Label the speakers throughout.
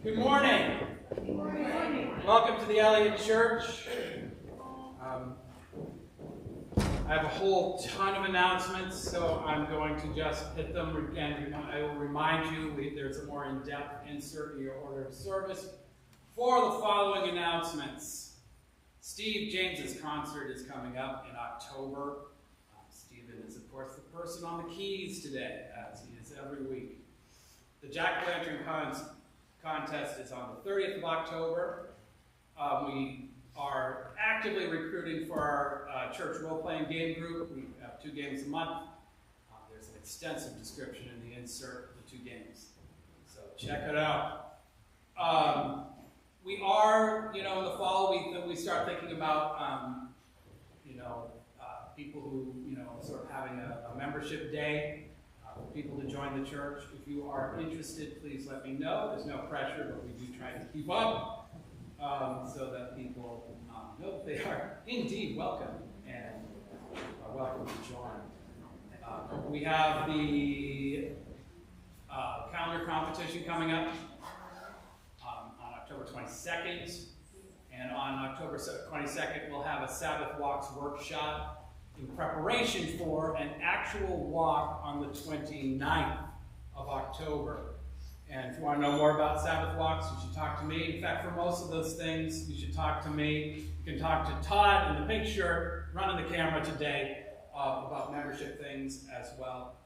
Speaker 1: Good morning. Good morning. Welcome to the Elliott Church. I have a whole ton of announcements, so I'm going to just hit them, and I will remind you there's a more in-depth insert in your order of service for the following announcements. Steve James's concert is coming up in October. Stephen is, of course, the person on the keys today, as he is every week. The Jack-o'-lantern contest is on the 30th of October. We are actively recruiting for our church role-playing game group. We have 2 games a month. There's an extensive description in the insert of the 2 games. So check it out. We are, in the fall, we start thinking about, people who, sort of having a membership day for people to join the church. If you are interested, please let me know. There's no pressure, but we do try to keep up so that people know that they are indeed welcome and are welcome to join. We have the calendar competition coming up on October 22nd. And on October 22nd, we'll have a Sabbath Walks workshop in preparation for an actual walk on the 29th of October. And if you want to know more about Sabbath Walks, you should talk to me. In fact, for most of those things, you should talk to me. You can talk to Todd in the pink shirt, running the camera today, about membership things as well.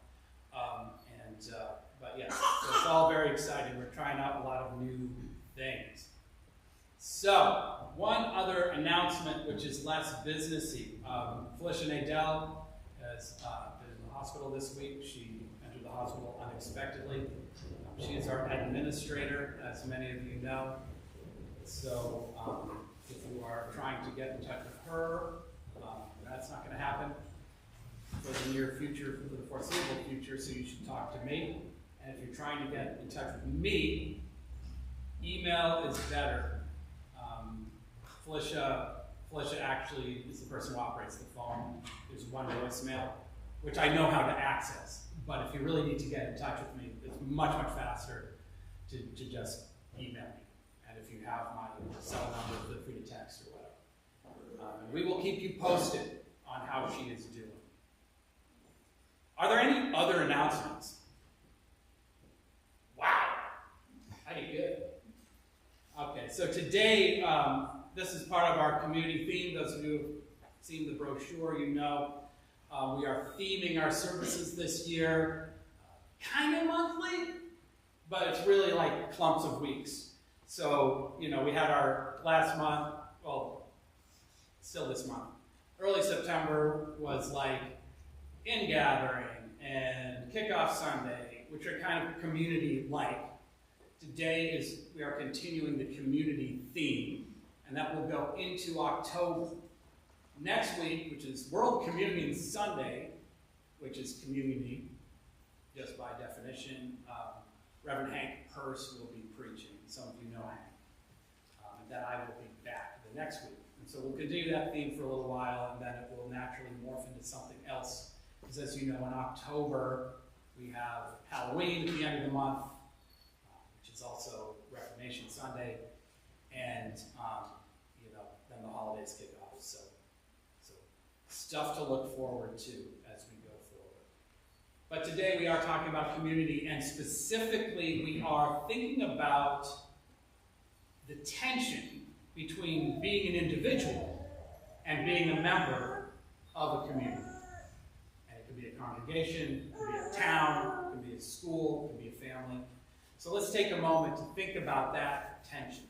Speaker 1: But yes, so it's all very exciting. We're trying out a lot of new things. So, one other announcement, which is less businessy. Felicia Nadell has been in the hospital this week. She entered the hospital unexpectedly. She is our administrator, as many of you know. So, if you are trying to get in touch with her, that's not going to happen for the near future, for the foreseeable future, so you should talk to me. And if you're trying to get in touch with me, email is better. Felicia actually is the person who operates the phone. There's one voicemail, which I know how to access. But if you really need to get in touch with me, it's much, much faster to just email me. And if you have my cell number, feel free to text or whatever. And we will keep you posted on how she is doing. Are there any other announcements? Wow. I did good. Okay, so today, this is part of our community theme. Those of you who have seen the brochure, you know we are theming our services this year, kind of monthly, but it's really like clumps of weeks. So, we had our last month, well, still this month. Early September was like in-gathering and kickoff Sunday, which are kind of community-like. Today we are continuing the community theme, and that will go into October. Next week, which is World Communion Sunday, which is community, just by definition, Reverend Hank Purse will be preaching. Some of you know Hank. And then I will be back the next week. And so we'll continue that theme for a little while, and then it will naturally morph into something else. Because as you know, in October, we have Halloween at the end of the month, which is also Reformation Sunday, and then the holidays kick off. So stuff to look forward to as we go forward. But today we are talking about community, and specifically we are thinking about the tension between being an individual and being a member of a community. And it could be a congregation, it could be a town, it could be a school, it could be a family. So let's take a moment to think about that tension.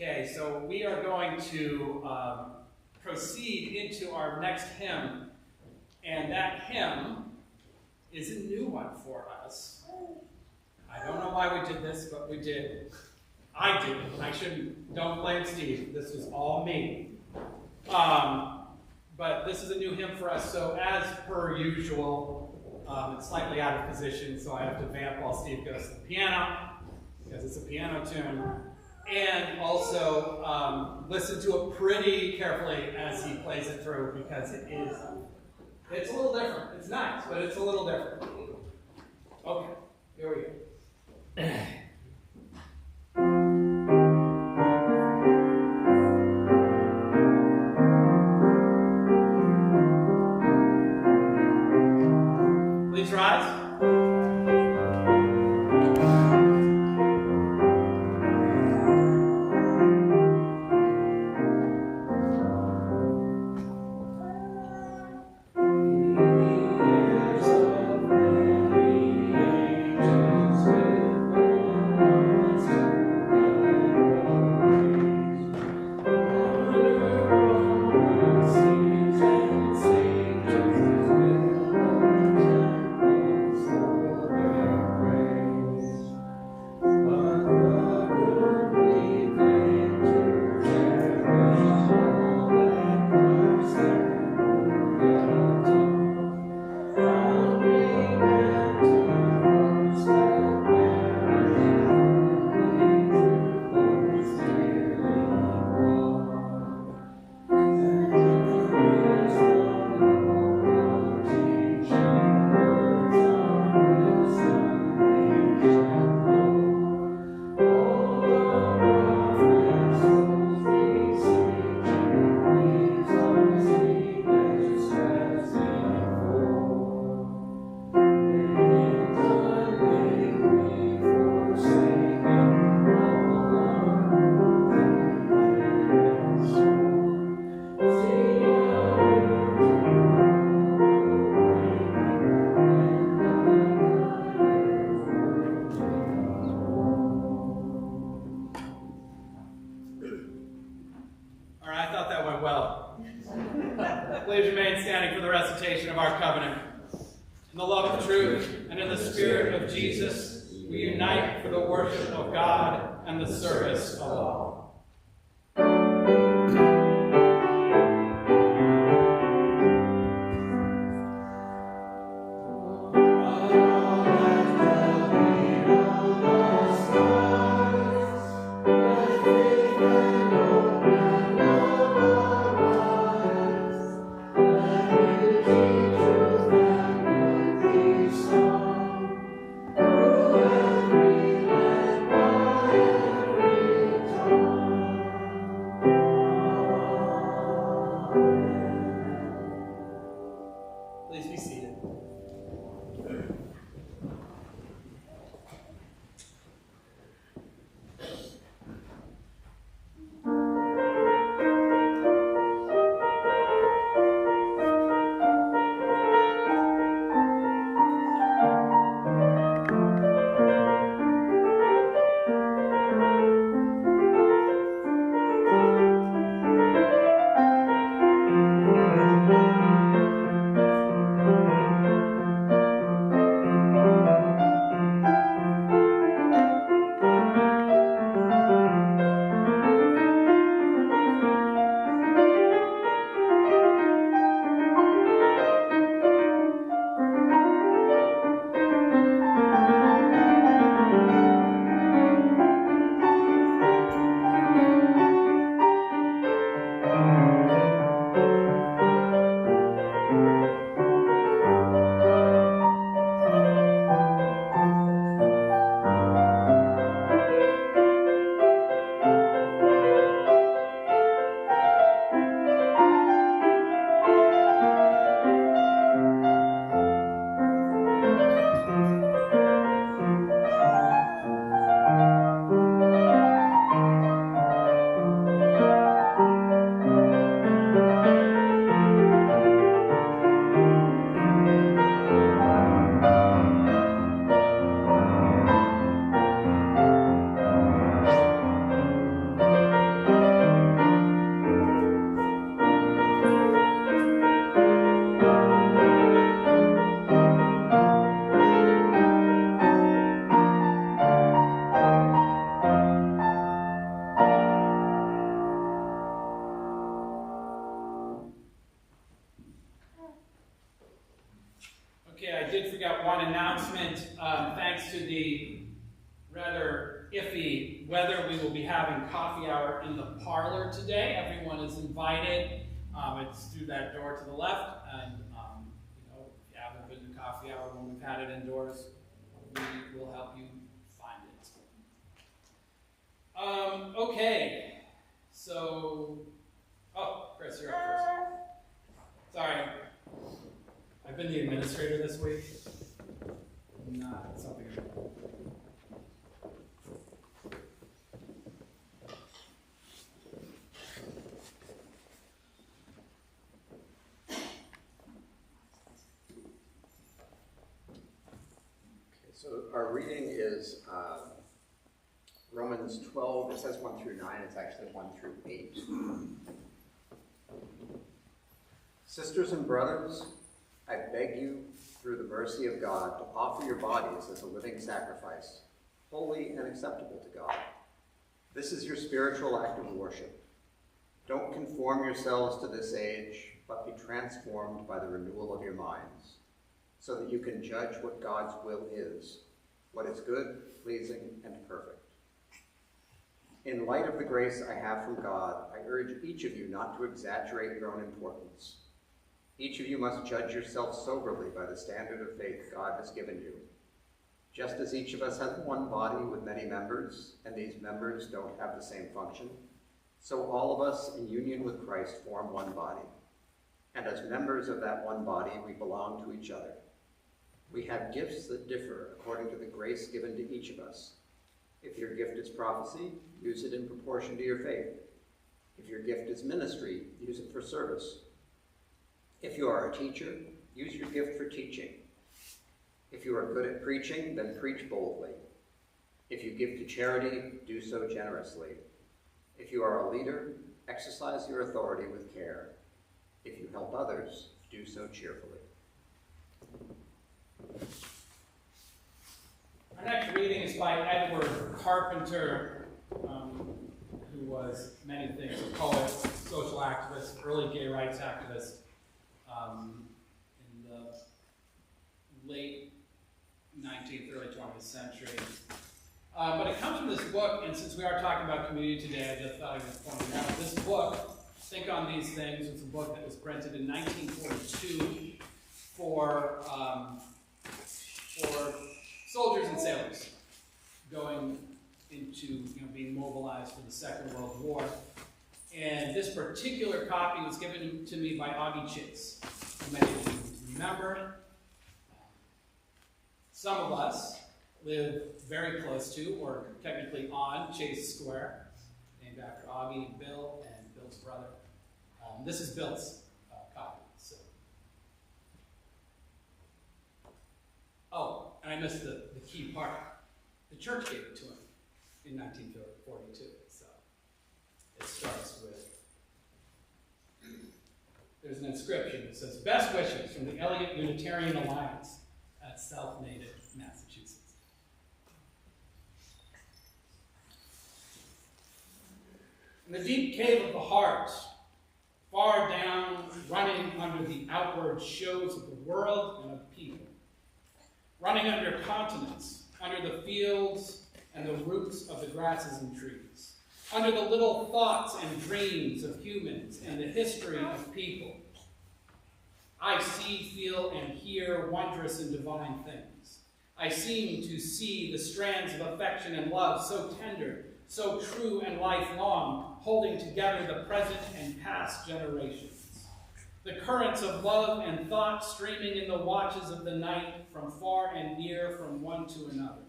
Speaker 1: Okay, so we are going to proceed into our next hymn, and that hymn is a new one for us. I don't know why we did this, but we did. I did. I shouldn't. Don't blame Steve. This was all me. But this is a new hymn for us, so as per usual, it's slightly out of position, so I have to vamp while Steve goes to the piano, because it's a piano tune. And also listen to it pretty carefully as he plays it through, because it's a little different. It's nice, but it's a little different. Okay, here we go. Please rise. Please remain standing for the recitation of our covenant. In the love of truth and in the spirit of Jesus, we unite for the worship of God and the service of all.
Speaker 2: Every
Speaker 1: rather iffy whether we will be having coffee hour in the parlor today. Everyone is invited. It's through that door to the left, and you know, if you haven't been to coffee hour when we've had it indoors, we will help you find it. Okay, so, oh, Chris, you're up first. Sorry, I've been the administrator this week. Not something.
Speaker 2: So our reading is Romans 12. It says 1 through 9. It's actually 1 through 8. Sisters and brothers, I beg you, through the mercy of God, to offer your bodies as a living sacrifice, holy and acceptable to God. This is your spiritual act of worship. Don't conform yourselves to this age, but be transformed by the renewal of your minds, so that you can judge what God's will is, what is good, pleasing, and perfect. In light of the grace I have from God, I urge each of you not to exaggerate your own importance. Each of you must judge yourself soberly by the standard of faith God has given you. Just as each of us has one body with many members, and these members don't have the same function, so all of us in union with Christ form one body. And as members of that one body, we belong to each other. We have gifts that differ according to the grace given to each of us. If your gift is prophecy, use it in proportion to your faith. If your gift is ministry, use it for service. If you are a teacher, use your gift for teaching. If you are good at preaching, then preach boldly. If you give to charity, do so generously. If you are a leader, exercise your authority with care. If you help others, do so cheerfully.
Speaker 1: Our next reading is by Edward Carpenter, who was many things, a poet, social activist, early gay rights activist in the late 19th, early 20th century. But it comes from this book, and since we are talking about community today, I just thought I would point it out. This book, Think on These Things, was a book that was printed in 1942 for soldiers and sailors going into, being mobilized for the Second World War. And this particular copy was given to me by Augie Chase. Many of you remember. Some of us live very close to, or technically on, Chase Square, named after Augie and Bill and Bill's brother. This is Bill's copy. So. Oh, and I missed the key part. The church gave it to him in 1942. So it starts with, there's an inscription that says, "Best wishes from the Elliott Unitarian Alliance at South Native, Massachusetts." In the deep cave of the heart, far down, running under the outward shows of the world and of people, running under continents, under the fields and the roots of the grasses and trees, under the little thoughts and dreams of humans and the history of people, I see, feel, and hear wondrous and divine things. I seem to see the strands of affection and love so tender, so true and lifelong, holding together the present and past generations. The currents of love and thought streaming in the watches of the night from far and near, from one to another.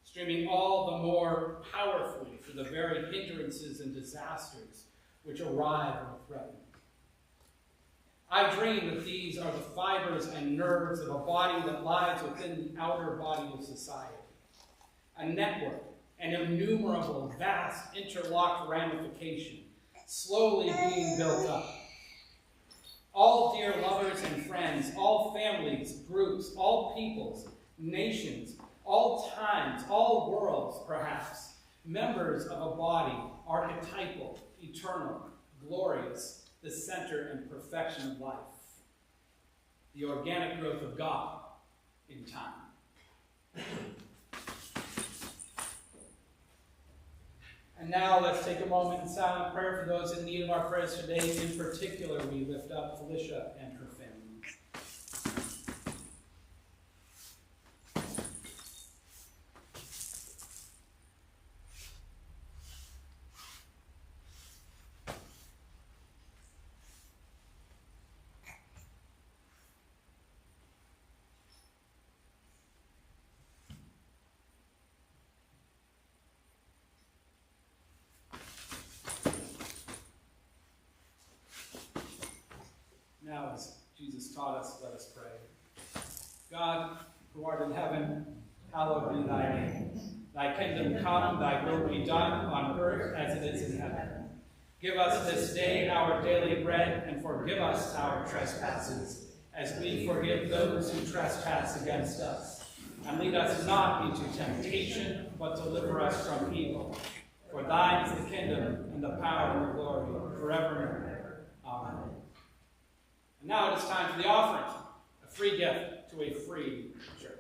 Speaker 1: Streaming all the more powerfully for the very hindrances and disasters which arrive or threaten. I dream that these are the fibers and nerves of a body that lies within the outer body of society. A network, an innumerable, vast, interlocked ramification, slowly being built up. All dear lovers and friends, all families, groups, all peoples, nations, all times, all worlds, perhaps, members of a body, archetypal, eternal, glorious, the center and perfection of life, the organic growth of God in time. And now let's take a moment in silent prayer for those in need of our prayers today. In particular, we lift up Felicia and her family. Now, as Jesus taught us, let us pray. God, who art in heaven, hallowed be thy name. Thy kingdom come, thy will be done on earth as it is in heaven. Give us this day our daily bread, and forgive us our trespasses, as we forgive those who trespass against us. And lead us not into temptation, but deliver us from evil. For thine is the kingdom, and the power, and the glory, forever and ever. Amen. And now it is time for the offering, a free gift to a free church.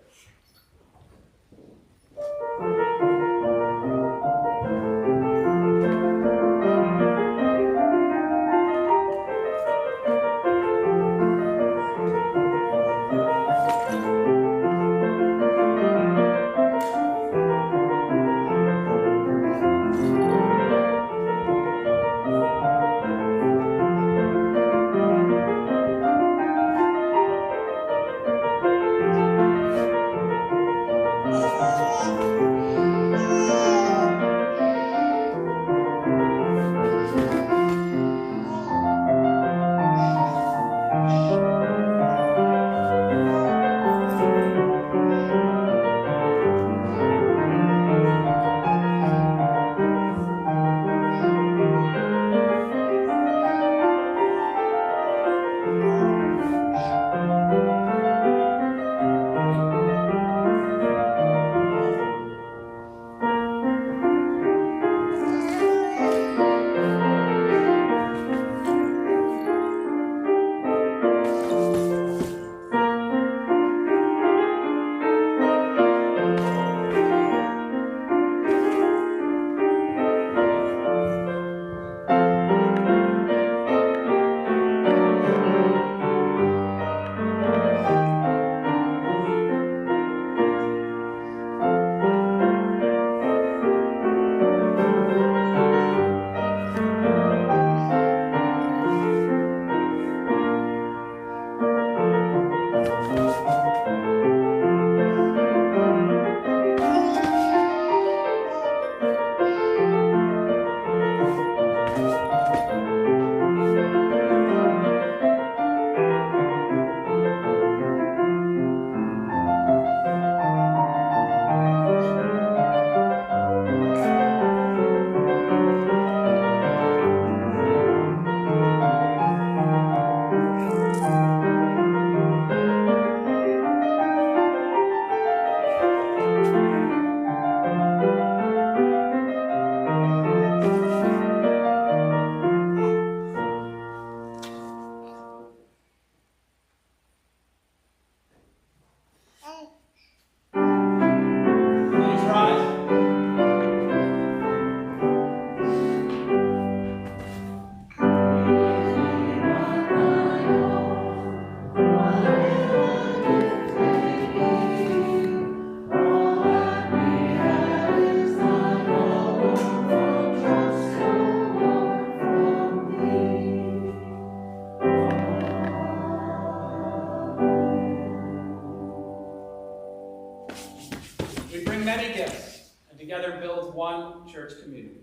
Speaker 1: Many gifts, and together build one church community.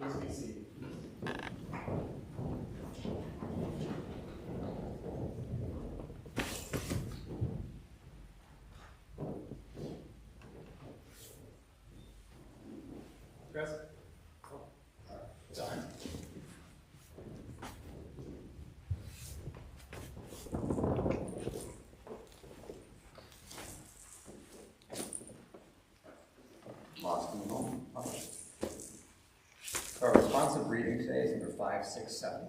Speaker 1: Please be seated. Chris? Sorry.
Speaker 2: Our responsive reading today is number 567.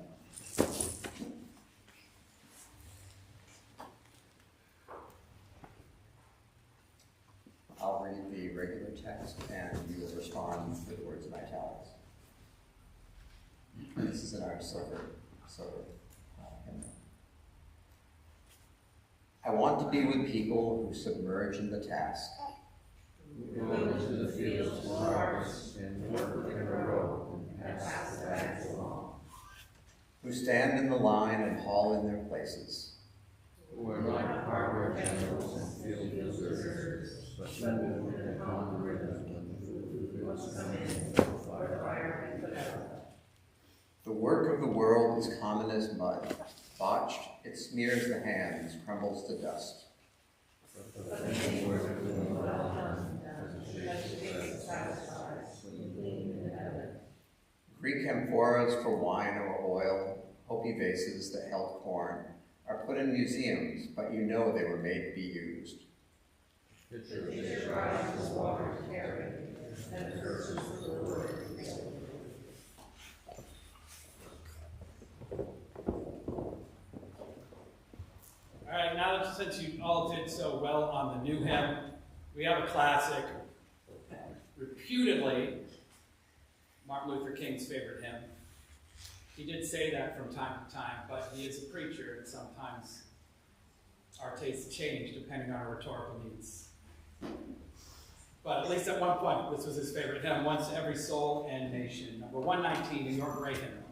Speaker 2: I'll read the regular text and you will respond with words in italics. This is in our silver hymn. I want to be with people who submerge in the task.
Speaker 3: Who go into the fields to harvest and work in a row and pass the bags along.
Speaker 2: Who stand in the line and haul in their places.
Speaker 3: Who are like harbor generals and field deserters, but moving upon the rhythm of what's coming in fire and forever.
Speaker 2: The work of the world is common as mud. Botched, it smears the hands, crumbles to dust.
Speaker 3: But the work of the well done, as a shape satisfies when you gleam in heaven.
Speaker 2: Greek amphoras for wine or oil, hopi vases that held corn, are put in museums, but you know they were made to be used.
Speaker 3: Picture rises water to carry, and curses the word.
Speaker 1: All right, now that since you all did so well on the new hymn, we have a classic, reputedly Martin Luther King's favorite hymn. He did say that from time to time, but he is a preacher, and sometimes our tastes change depending on our rhetorical needs. But at least at one point, this was his favorite hymn, Once Every Soul and Nation, number 119 in your great hymn.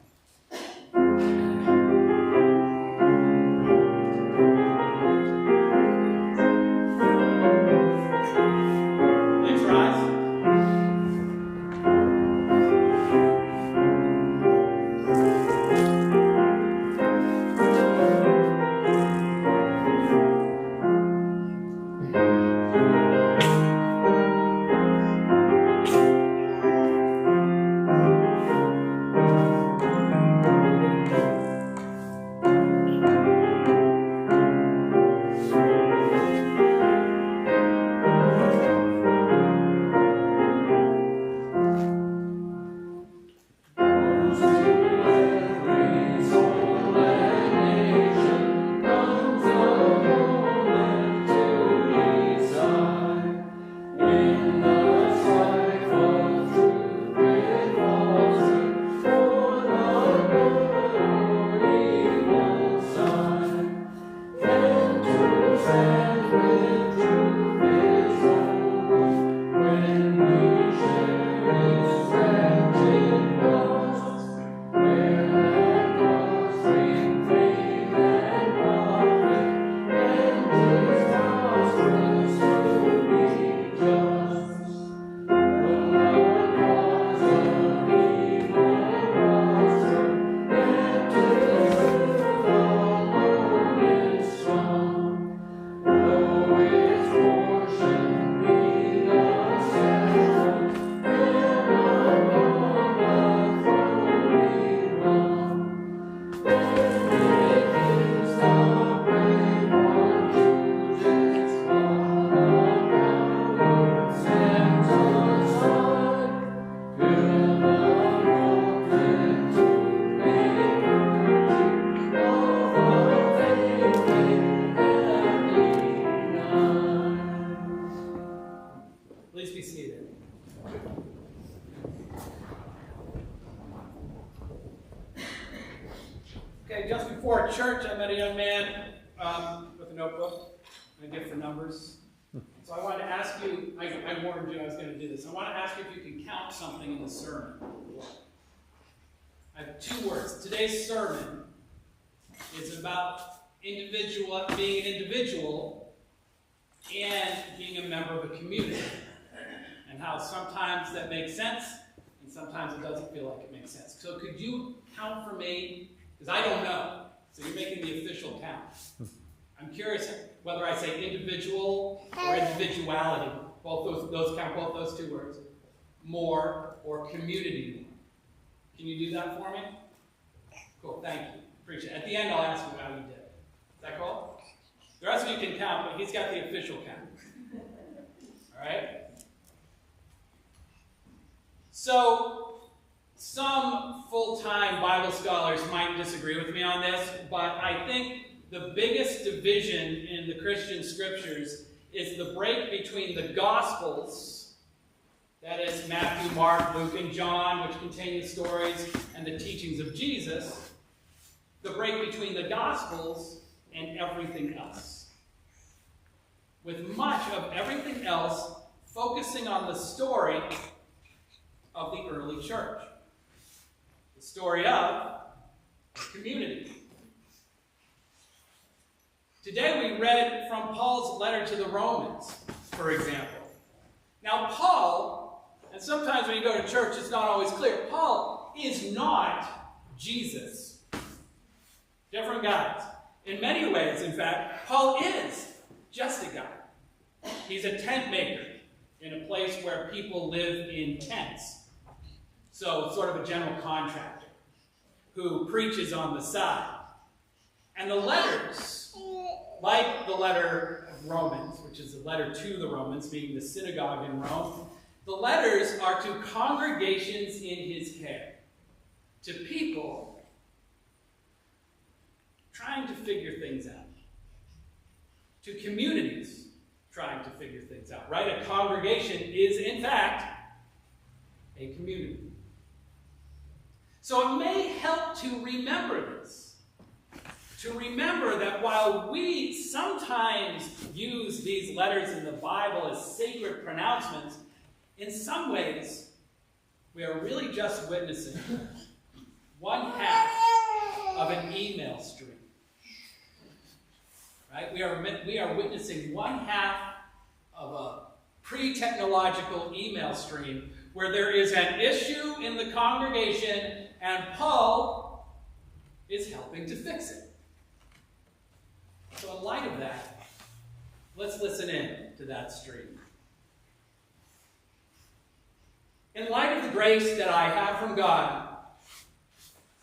Speaker 1: Just before church, I met a young man with a notebook and a gift for numbers. So I wanted to ask you, I warned you I was going to do this. I want to ask you if you can count something in the sermon. I have 2 words. Today's sermon is about being an individual and being a member of a community. And how sometimes that makes sense, and sometimes it doesn't feel like it makes sense. So could you count for me? Because I don't know. So you're making the official count. I'm curious whether I say individual or individuality. Both those count both those 2 words. More or community. Can you do that for me? Cool, thank you. Appreciate it. At the end, I'll ask you how you did. Is that cool? The rest of you can count, but he's got the official count. All right? So, some full-time Bible scholars might disagree with me on this, but I think the biggest division in the Christian scriptures is the break between the Gospels, that is, is Matthew, Mark, Luke, and John, which contain the stories and the teachings of Jesus. The break between the Gospels and everything else, with much of everything else focusing on the story of the early church, the story of community. Today we read from Paul's letter to the Romans, for example. Now Paul, and sometimes when you go to church it's not always clear, Paul is not Jesus. Different guys. In many ways, in fact, Paul is just a guy. He's a tent maker in a place where people live in tents. So sort of a general contractor who preaches on the side. And the letters, like the letter of Romans, which is the letter to the Romans, being the synagogue in Rome, the letters are to congregations in his care, to people trying to figure things out, to communities trying to figure things out, right? A congregation is, in fact, a community. So it may help to remember this, to remember that while we sometimes use these letters in the Bible as sacred pronouncements, in some ways, we are really just witnessing one half of an email stream. Right? We are witnessing one half of a pre-technological email stream where there is an issue in the congregation and Paul is helping to fix it. So in light of that, let's listen in to that stream. In light of the grace that I have from God,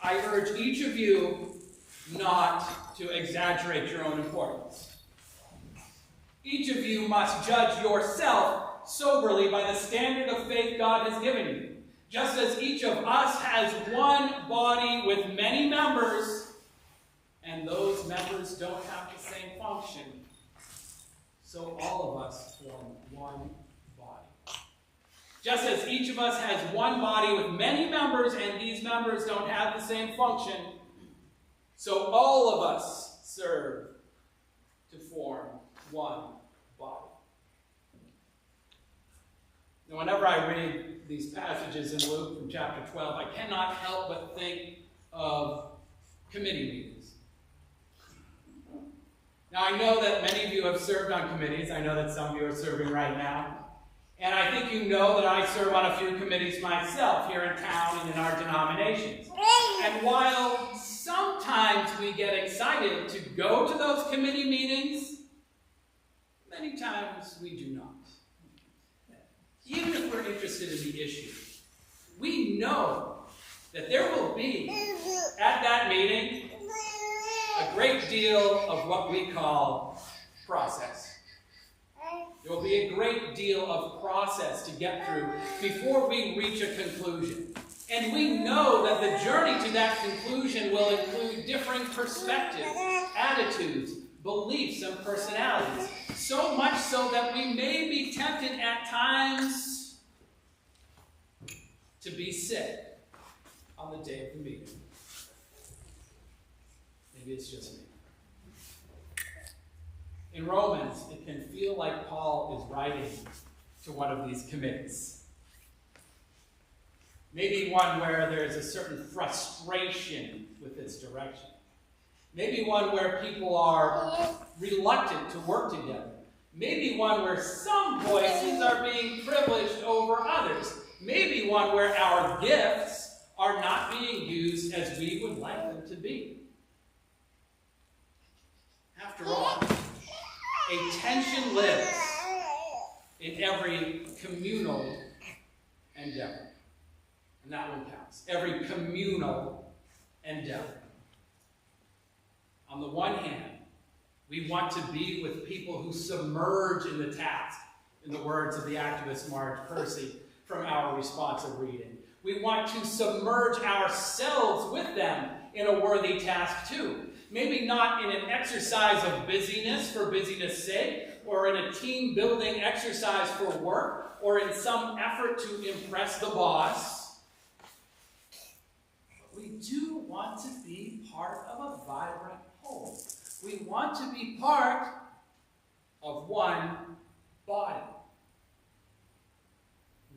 Speaker 1: I urge each of you not to exaggerate your own importance. Each of you must judge yourself soberly by the standard of faith God has given you. Just as each of us has one body with many members, and those members don't have the same function, so all of us form one body. Just as each of us has one body with many members, and these members don't have the same function, so all of us serve to form one body. Now, whenever I read these passages in Luke from chapter 12, I cannot help but think of committee meetings. Now, I know that many of you have served on committees. I know that some of you are serving right now. And I think you know that I serve on a few committees myself here in town and in our denominations. And while sometimes we get excited to go to those committee meetings, many times we do not. Even if we're interested in the issue, we know that there will be, at that meeting, a great deal of what we call process. There will be a great deal of process to get through before we reach a conclusion. And we know that the journey to that conclusion will include differing perspectives, attitudes, beliefs, and personalities. So much so that we may be tempted at times to be sick on the day of the meeting. Maybe it's just me. In Romans, it can feel like Paul is writing to one of these committees. Maybe one where there is a certain frustration with its direction. Maybe one where people are reluctant to work together. Maybe one where some voices are being privileged over others. Maybe one where our gifts are not being used as we would like them to be. After all, a tension lives in every communal endeavor. And that one counts. Every communal endeavor. On the one hand, we want to be with people who submerge in the task, in the words of the activist Marge Percy from our responsive reading. We want to submerge ourselves with them in a worthy task too. Maybe not in an exercise of busyness for busyness' sake, or in a team-building exercise for work, or in some effort to impress the boss. But we do want to be part of a vibrant whole. We want to be part of one body.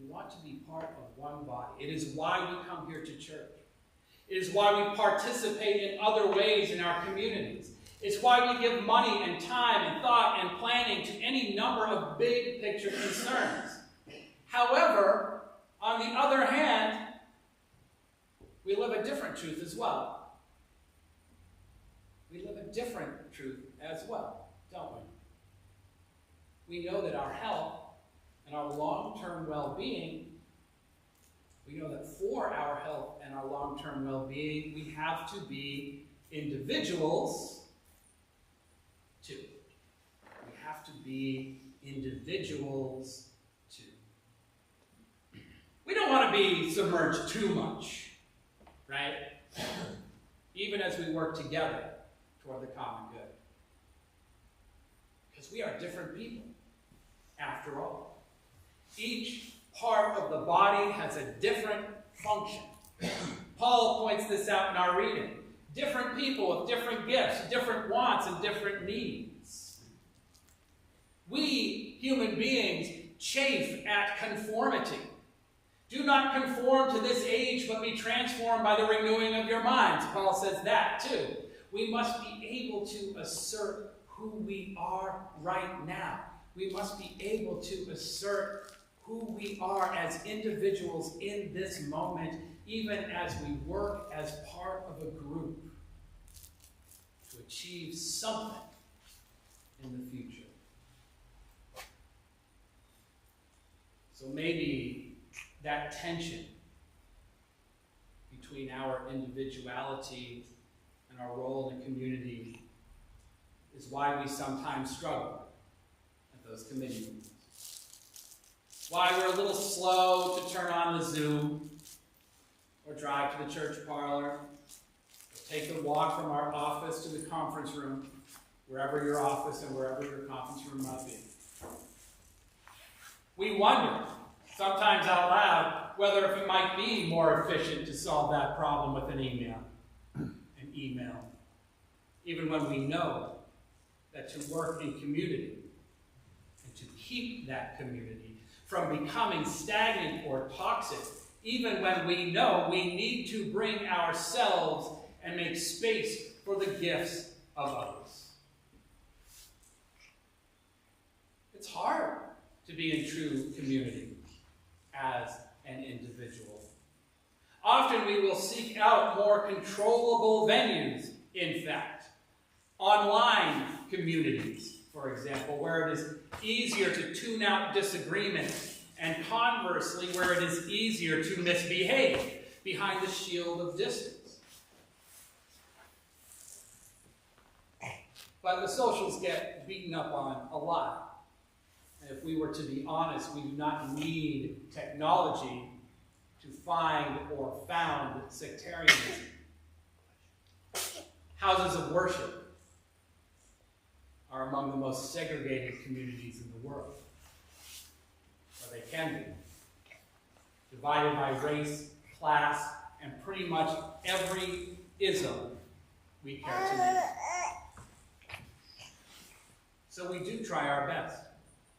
Speaker 1: We want to be part of one body. It is why we come here to church. It is why we participate in other ways in our communities. It's why we give money and time and thought and planning to any number of big picture concerns. However, on the other hand, we live a different truth as well. We live a different truth as well, don't we? We know that our health and our long-term well-being, we know that for our health and our long-term well-being, we have to be individuals too. We have to be individuals too. We don't want to be submerged too much, right? Even as we work together toward the common good. Because we are different people, after all. Each part of the body has a different function. Paul points this out in our reading. Different people with different gifts, different wants, and different needs. We, human beings, chafe at conformity. Do not conform to this age, but be transformed by the renewing of your minds. Paul says that too. We must be able to assert who we are right now. We must be able to assert who we are as individuals in this moment, even as we work as part of a group to achieve something in the future. So maybe that tension between our individuality and our role in the community is why we sometimes struggle at those committee meetings. Why we're a little slow to turn on the Zoom, or drive to the church parlor, or take the walk from our office to the conference room, wherever your office and wherever your conference room might be. We wonder, sometimes out loud, whether if it might be more efficient to solve that problem with an email. Even when we know that to work in community and to keep that community from becoming stagnant or toxic, even when we know we need to bring ourselves and make space for the gifts of others. It's hard to be in true community as an individual. Often we will seek out more controllable venues, in fact. Online communities, for example, where it is easier to tune out disagreement, and conversely, where it is easier to misbehave behind the shield of distance. But the socials get beaten up on a lot. And if we were to be honest, we do not need technology to find or found sectarianism. Houses of worship are among the most segregated communities in the world. Or they can be. Divided by race, class, and pretty much every ism we care to name. So we do try our best.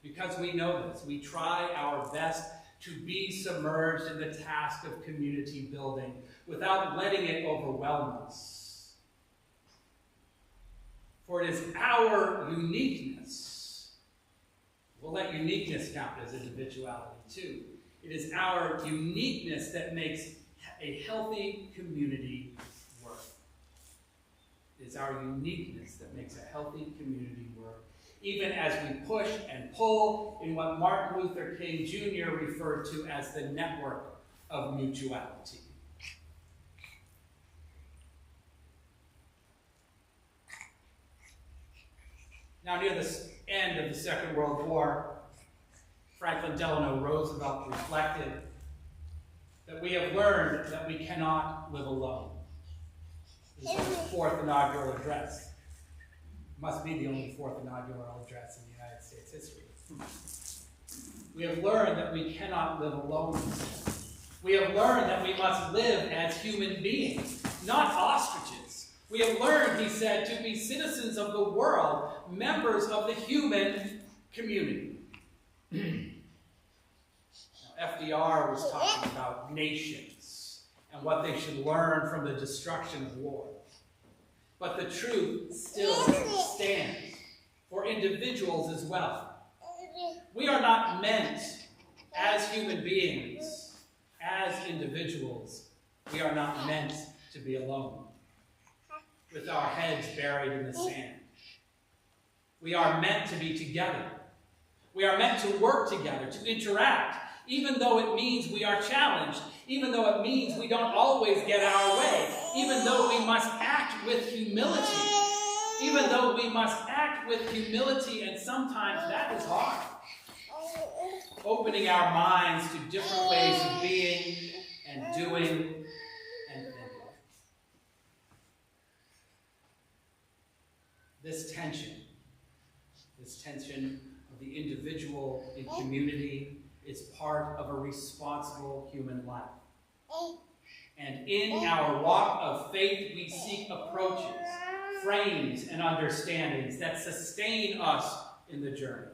Speaker 1: Because we know this. We try our best to be submerged in the task of community building without letting it overwhelm us. For it is our uniqueness. We'll let uniqueness count as individuality too. It is our uniqueness that makes a healthy community work. It is our uniqueness that makes a healthy community work. Even as we push and pull in what Martin Luther King Jr. referred to as the network of mutuality. Now, near the end of the Second World War, Franklin Delano Roosevelt reflected that we have learned that we cannot live alone. This is his fourth inaugural address. It must be the only fourth inaugural address in the United States history. We have learned that we cannot live alone. We have learned that we must live as human beings, not ostriches. We have learned, he said, to be citizens of the world, members of the human community. Now, FDR was talking about nations and what they should learn from the destruction of war. But the truth still stands for individuals as well. We are not meant as human beings, as individuals. We are not meant to be alone, with our heads buried in the sand. We are meant to be together. We are meant to work together, to interact, even though it means we are challenged, even though it means we don't always get our way, even though we must act with humility, even though we must act with humility, and sometimes that is hard. Opening our minds to different ways of being and doing and thinking. This tension of the individual in community is part of a responsible human life. And in our walk of faith, we seek approaches, frames, and understandings that sustain us in the journey.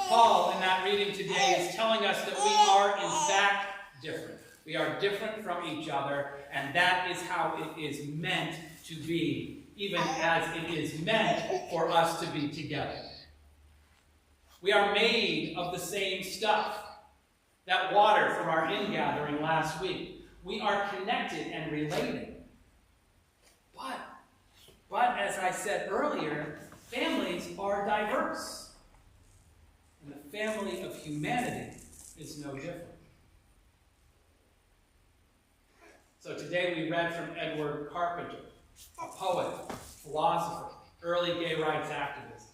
Speaker 1: Paul, in that reading today, is telling us that we are, in fact, different. We are different from each other, and that is how it is meant to be, even as it is meant for us to be together. We are made of the same stuff. That water from our ingathering last week. We are connected and related. But as I said earlier, families are diverse. And the family of humanity is no different. So today we read from Edward Carpenter, a poet, philosopher, early gay rights activist.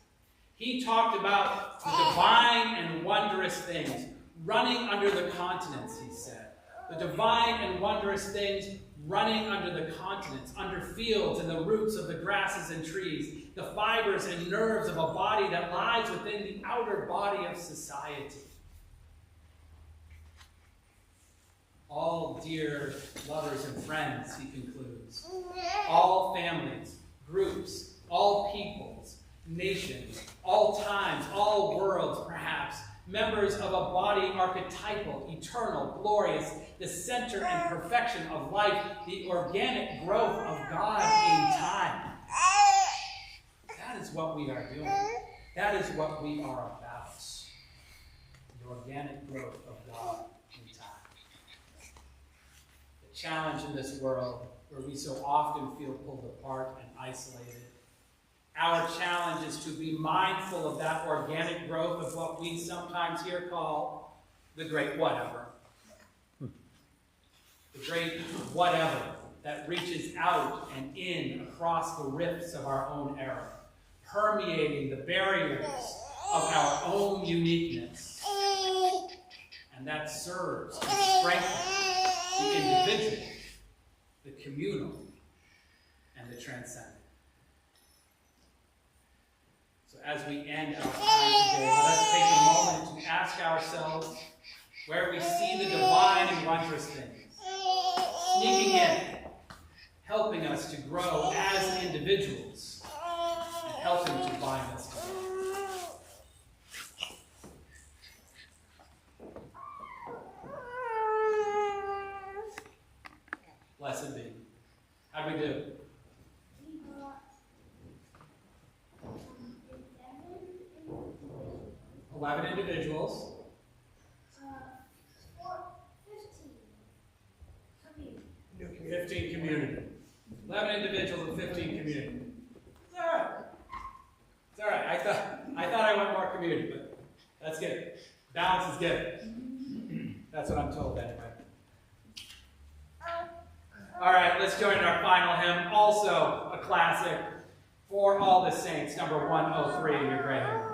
Speaker 1: He talked about the divine and wondrous things running under the continents, he said. The divine and wondrous things running under the continents, under fields and the roots of the grasses and trees, the fibers and nerves of a body that lies within the outer body of society. All dear lovers and friends, he concludes. All families, groups, all peoples, nations, all times, all worlds, perhaps, members of a body archetypal, eternal, glorious, the center and perfection of life, the organic growth of God in time. That is what we are doing. That is what we are about. The organic growth of God in time. The challenge in this world where we so often feel pulled apart and isolated. Our challenge is to be mindful of that organic growth of what we sometimes here call the great whatever. The great whatever that reaches out and in across the rifts of our own era, permeating the barriers of our own uniqueness. And that serves to strengthen the individual, the communal, and the transcendent. As we end our time today, let us take a moment to ask ourselves where we see the divine and wondrous things, sneaking in, helping us to grow as individuals, and helping to bind us together. Blessed be. How'd we do? 11 individuals. 15 community. 11 individuals and 15 community. It's all right. It's all right. I thought I went more community, but that's good. Balance is good. That's what I'm told anyway. All right, let's join in our final hymn. Also a classic, For All the Saints, number 103 in your gray hymn.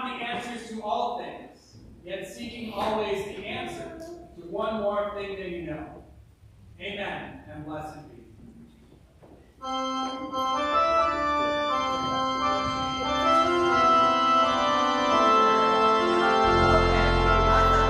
Speaker 1: not the answers to all things, yet seeking always the answer to one more thing than you know. Amen, and blessed be.